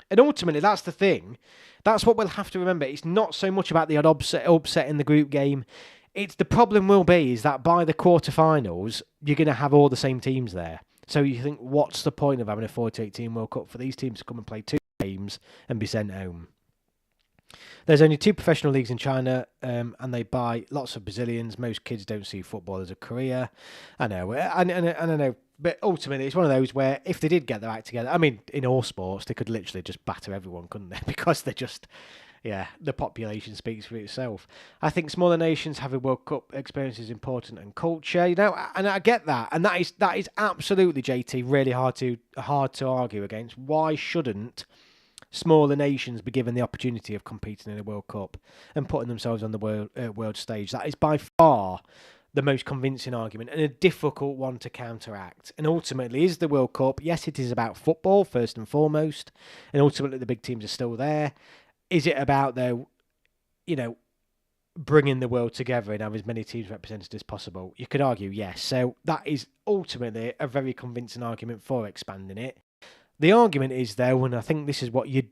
And ultimately, that's the thing. That's what we'll have to remember. It's not so much about the odd upset in the group game. It's the problem will be is that by the quarterfinals, you're going to have all the same teams there. So you think, what's the point of having a 48-team World Cup for these teams to come and play 2 games and be sent home? There's only 2 professional leagues in China, and they buy lots of Brazilians. Most kids don't see football as a career. I know, and I know, but ultimately it's one of those where if they did get their act together, I mean, in all sports, they could literally just batter everyone, couldn't they? Because they're just, the population speaks for itself. I think smaller nations having World Cup experience is important and culture, and I get that, and that is absolutely, JT, really hard to argue against. Why shouldn't smaller nations be given the opportunity of competing in a World Cup and putting themselves on the world stage? That is by far the most convincing argument and a difficult one to counteract. And ultimately, is the World Cup, yes, it is about football first and foremost, and ultimately the big teams are still there. Is it about, though, bringing the world together and have as many teams represented as possible? You could argue yes. So that is ultimately a very convincing argument for expanding it. The argument is, though, and I think this is what you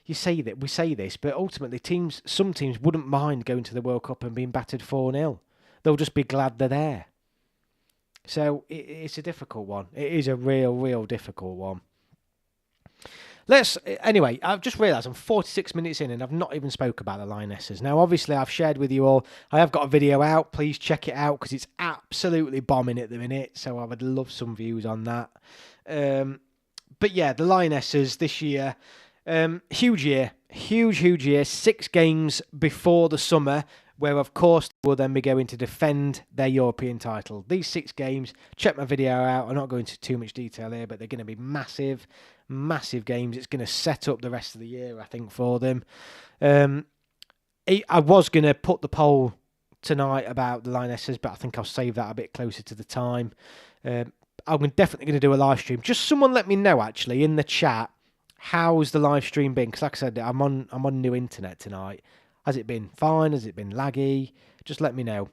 we say this, but ultimately some teams wouldn't mind going to the World Cup and being battered 4-0. They'll just be glad they're there. So it's a difficult one. It is a real difficult one. Anyway, I've just realised I'm 46 minutes in and I've not even spoke about the Lionesses. Now, obviously, I've shared with you all, I have got a video out. Please check it out because it's absolutely bombing at the minute. So I would love some views on that. But yeah, the Lionesses this year, huge year. 6 games before the summer, where of course they will then be going to defend their European title. These 6 games, check my video out. I'm not going into too much detail here, but they're going to be massive games. It's going to set up the rest of the year, I think, for them. I was going to put the poll tonight about the Lionesses, but I think I'll save that a bit closer to the time. I'm definitely going to do a live stream. Just someone let me know, actually, in the chat, how's the live stream been? Because like I said, I'm on new internet tonight. Has it been fine? Has it been laggy? Just let me know.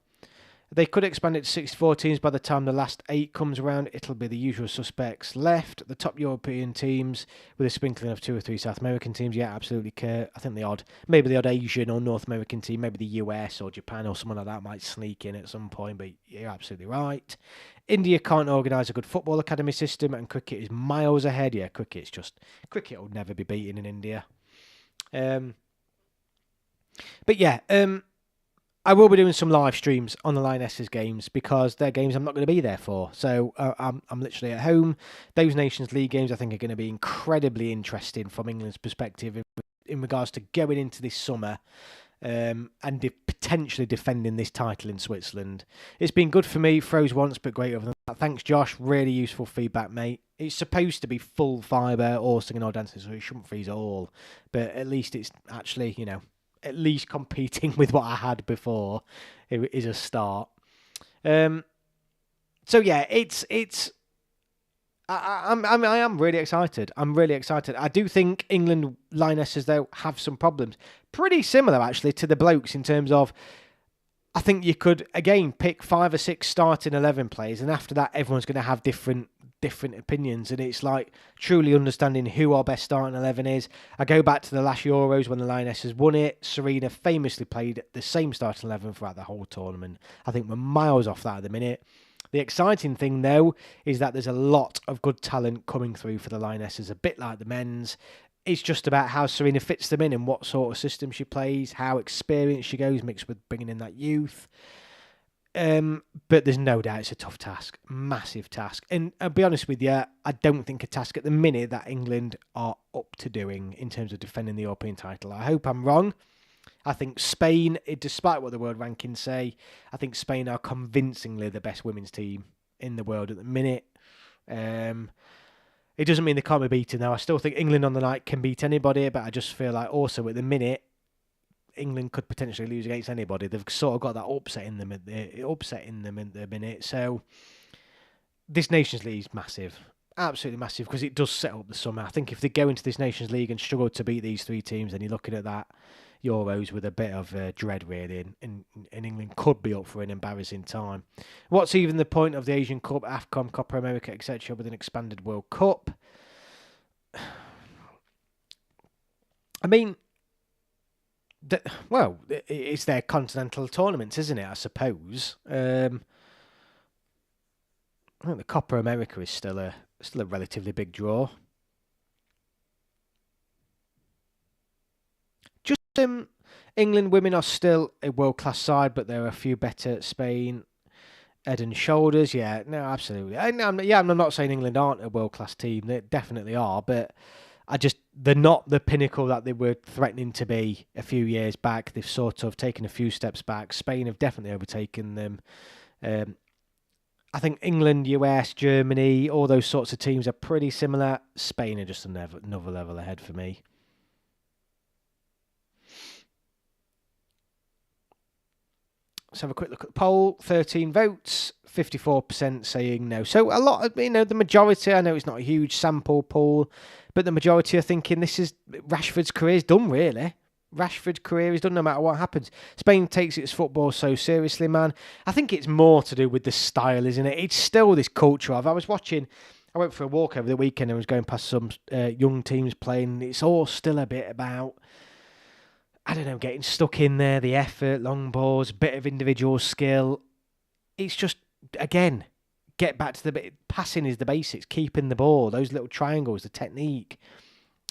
They could expand it to 64 teams by the time the last 8 comes around. It'll be the usual suspects left. The top European teams with a sprinkling of 2 or 3 South American teams. Yeah, absolutely. I think maybe the odd Asian or North American team, maybe the US or Japan or someone like that might sneak in at some point, but you're absolutely right. India can't organise a good football academy system and cricket is miles ahead. Yeah, cricket will never be beaten in India. But yeah, I will be doing some live streams on the Lionesses games because they're games I'm not going to be there for. So I'm literally at home. Those Nations League games I think are going to be incredibly interesting from England's perspective in regards to going into this summer and potentially defending this title in Switzerland. It's been good for me. Froze once, but great over that. Thanks, Josh. Really useful feedback, mate. It's supposed to be full fibre or singing or dancing, so it shouldn't freeze at all. But at least it's actually, at least competing with what I had before. It is a start. So yeah, I am really excited. I'm really excited. I do think England Lionesses though have some problems. Pretty similar actually to the blokes in terms of I think you could again pick 5 or 6 starting 11 players, and after that everyone's going to have different opinions, and it's like truly understanding who our best starting 11 is. I go back to the last Euros when the Lionesses won it. Serena famously played the same starting 11 throughout the whole tournament. I think we're miles off that at the minute. The exciting thing though is that there's a lot of good talent coming through for the Lionesses, a bit like the men's. It's just about how Serena fits them in and what sort of system she plays, how experienced she goes mixed with bringing in that youth. But there's no doubt it's a tough task, massive task. And I'll be honest with you, I don't think a task at the minute that England are up to doing in terms of defending the European title. I hope I'm wrong. I think Spain, despite what the world rankings say, I think Spain are convincingly the best women's team in the world at the minute. It doesn't mean they can't be beaten though. I still think England on the night can beat anybody, but I just feel like also at the minute, England could potentially lose against anybody. They've sort of got that upset in them at the minute. So this Nations League is massive, absolutely massive, because it does set up the summer. I think if they go into this Nations League and struggle to beat these 3 teams, then you're looking at that Euros with a bit of dread really, and England could be up for an embarrassing time. What's even the point of the Asian Cup, AFCON, Copa America, etc. with an expanded World Cup? I mean, it's their continental tournaments, isn't it? I suppose. I think the Copa America is still a relatively big draw. Just England women are still a world-class side, but there are a few better. Spain, head and shoulders. Yeah, no, absolutely. I'm not saying England aren't a world-class team. They definitely are, but they're not the pinnacle that they were threatening to be a few years back. They've sort of taken a few steps back. Spain have definitely overtaken them. I think England, US, Germany, all those sorts of teams are pretty similar. Spain are just another level ahead for me. Let's have a quick look at the poll. 13 votes, 54% saying no. So a lot of, the majority, I know it's not a huge sample pool, but the majority are thinking this is Rashford's career is done, really. Rashford's career is done no matter what happens. Spain takes its football so seriously, man. I think it's more to do with the style, isn't it? It's still this culture of, I was watching I went for a walk over the weekend and was going past some young teams playing. It's all still a bit about, I don't know, getting stuck in there, the effort, long balls, bit of individual skill. It's just, again, get back to the bit. Passing is the basics, keeping the ball, those little triangles, the technique.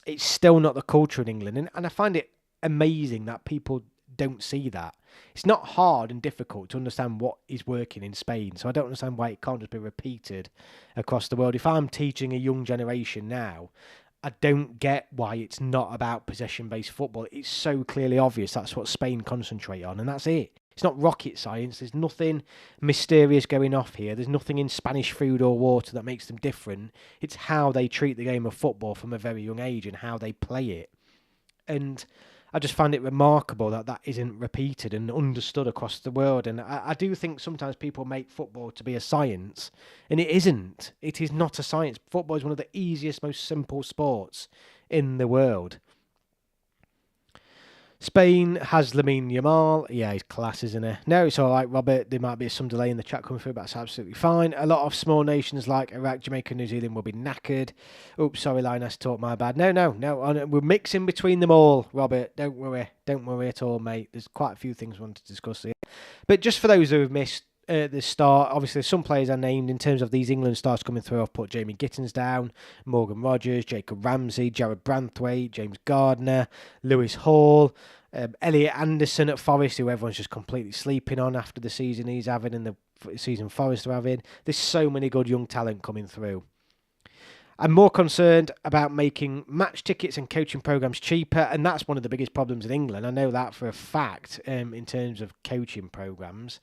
It's still not the culture in England. And I find it amazing that people don't see that. It's not hard and difficult to understand what is working in Spain. So I don't understand why it can't just be repeated across the world. If I'm teaching a young generation now, I don't get why it's not about possession-based football. It's so clearly obvious that's what Spain concentrate on, and that's it. It's not rocket science. There's nothing mysterious going off here. There's nothing in Spanish food or water that makes them different. It's how they treat the game of football from a very young age and how they play it. And I just find it remarkable that that isn't repeated and understood across the world. And I do think sometimes people make football to be a science, and it isn't. It is not a science. Football is one of the easiest, most simple sports in the world. Spain has Lamine Yamal. Yeah, he's class, isn't he? No, it's all right, Robert. There might be some delay in the chat coming through, but that's absolutely fine. A lot of small nations like Iraq, Jamaica, New Zealand will be knackered. Oops, sorry, Linus, talk my bad. No. We're mixing between them all, Robert. Don't worry at all, mate. There's quite a few things we want to discuss here. But just for those who have missed the start, obviously some players are named in terms of these England stars coming through. I've put Jamie Gittins down, Morgan Rogers, Jacob Ramsey, Jared Branthwaite, James Gardner, Lewis Hall, Elliot Anderson at Forest, who everyone's just completely sleeping on after the season he's having and the season Forest are having. There's so many good young talent coming through. I'm more concerned about making match tickets and coaching programs cheaper, and that's one of the biggest problems in England. I know that for a fact in terms of coaching programs.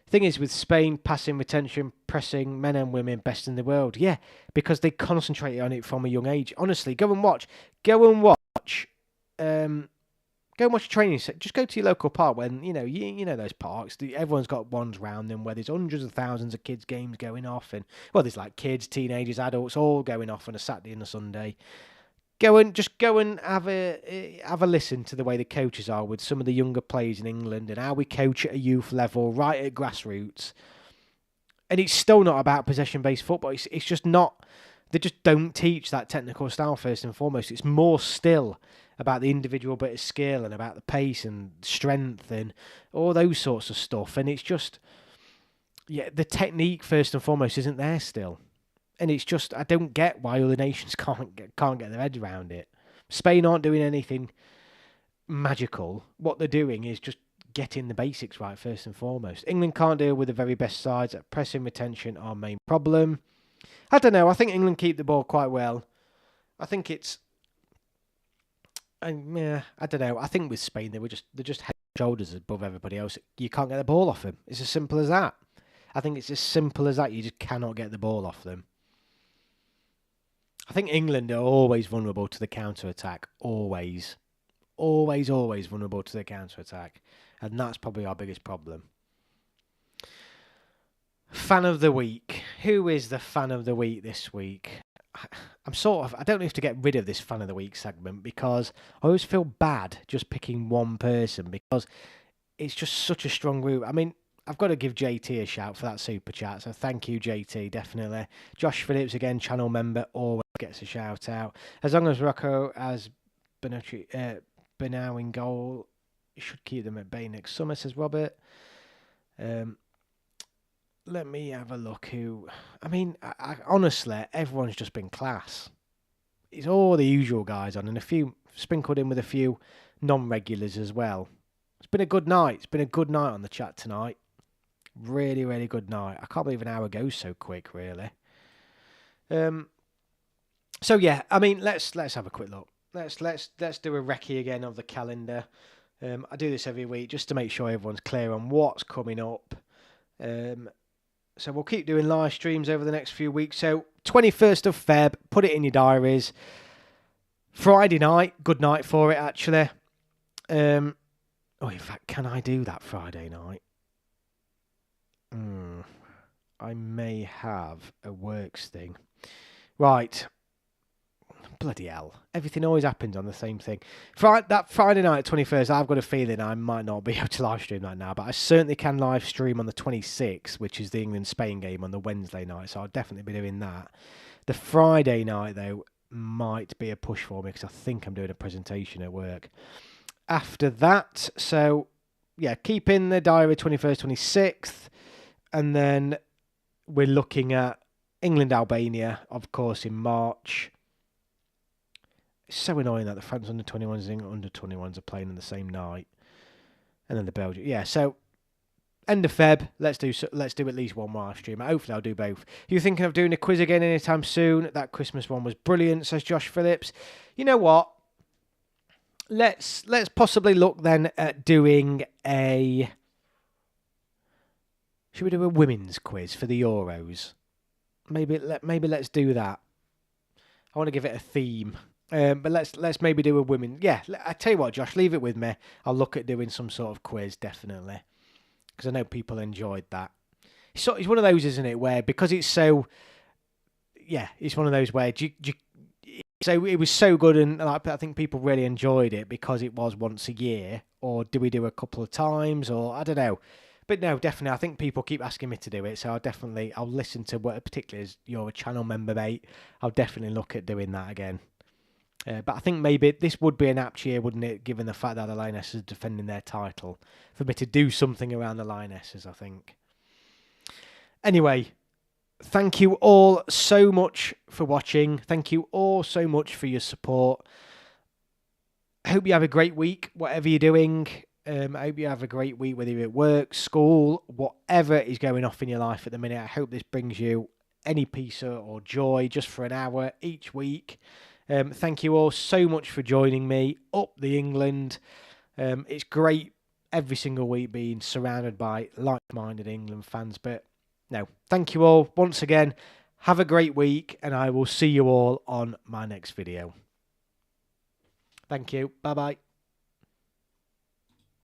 Thing is, with Spain, passing, retention, pressing, men and women, best in the world. Yeah, because they concentrate on it from a young age. Honestly, go and watch. Go and watch a training set. Just go to your local park when, you know those parks. Everyone's got ones round them where there's hundreds of thousands of kids' games going off. And, well, there's like kids, teenagers, adults, all going off on a Saturday and a Sunday. Go and have a listen to the way the coaches are with some of the younger players in England and how we coach at a youth level, right at grassroots. And it's still not about possession-based football. It's just not. They just don't teach that technical style first and foremost. It's more still about the individual bit of skill and about the pace and strength and all those sorts of stuff. And it's just, yeah, the technique first and foremost isn't there still. And it's just, I don't get why other nations can't get their heads around it. Spain aren't doing anything magical. What they're doing is just getting the basics right first and foremost. England can't deal with the very best sides. Pressing, retention, our main problem. I don't know. I think England keep the ball quite well. I think it's, I don't know. I think with Spain they're just head and shoulders above everybody else. You can't get the ball off them. It's as simple as that. I think it's as simple as that. You just cannot get the ball off them. I think England are always vulnerable to the counter-attack. Always vulnerable to the counter-attack. And that's probably our biggest problem. Fan of the week. Who is the fan of the week this week? I don't know if to get rid of this fan of the week segment because I always feel bad just picking one person because it's just such a strong group. I mean, I've got to give JT a shout for that super chat, so thank you, JT, definitely. Josh Phillips, again, channel member, always gets a shout out. As long as Rocco has Benau in goal, you should keep them at bay next summer, says Robert. Let me have a look I honestly, everyone's just been class. It's all the usual guys on and a few sprinkled in with a few non-regulars as well. It's been a good night. It's been a good night on the chat tonight. Really, really good night. I can't believe an hour goes so quick, really. So yeah, I mean, let's have a quick look. Let's do a recce again of the calendar. I do this every week just to make sure everyone's clear on what's coming up. So we'll keep doing live streams over the next few weeks. So 21st of Feb, put it in your diaries. Friday night, good night for it actually. In fact, can I do that Friday night? I may have a works thing. Right. Bloody hell. Everything always happens on the same thing. That Friday night, 21st, I've got a feeling I might not be able to live stream that now, but I certainly can live stream on the 26th, which is the England-Spain game on the Wednesday night, so I'll definitely be doing that. The Friday night, though, might be a push for me because I think I'm doing a presentation at work. After that, so yeah, keep in the diary 21st, 26th, and then we're looking at England, Albania, of course, in March. It's so annoying that the France under-21s and England under-21s are playing on the same night, and then the Belgium. Yeah, so end of Feb, let's do at least one live stream. Hopefully, I'll do both. You're thinking of doing a quiz again anytime soon? That Christmas one was brilliant, says Josh Phillips. You know what? Let's possibly look then at doing a. Should we do a women's quiz for the Euros? Maybe let's do that. I want to give it a theme. But let's maybe do a women. Yeah, I tell you what, Josh, leave it with me. I'll look at doing some sort of quiz, definitely, because I know people enjoyed that. It's one of those, isn't it, where because it's so. Yeah, it's one of those where so it was so good, and I think people really enjoyed it because it was once a year, or do we do a couple of times, or I don't know. But no, definitely, I think people keep asking me to do it, so I'll listen to what, particularly as you're a channel member, mate. I'll definitely look at doing that again. But I think maybe this would be an apt year, wouldn't it, given the fact that the Lionesses are defending their title, for me to do something around the Lionesses, I think. Anyway, thank you all so much for watching. Thank you all so much for your support. I hope you have a great week, whatever you're doing. I hope you have a great week, whether you're at work, school, whatever is going off in your life at the minute. I hope this brings you any peace or joy just for an hour each week. Thank you all so much for joining me up the England. It's great every single week being surrounded by like-minded England fans. But no, thank you all once again. Have a great week, and I will see you all on my next video. Thank you. Bye-bye.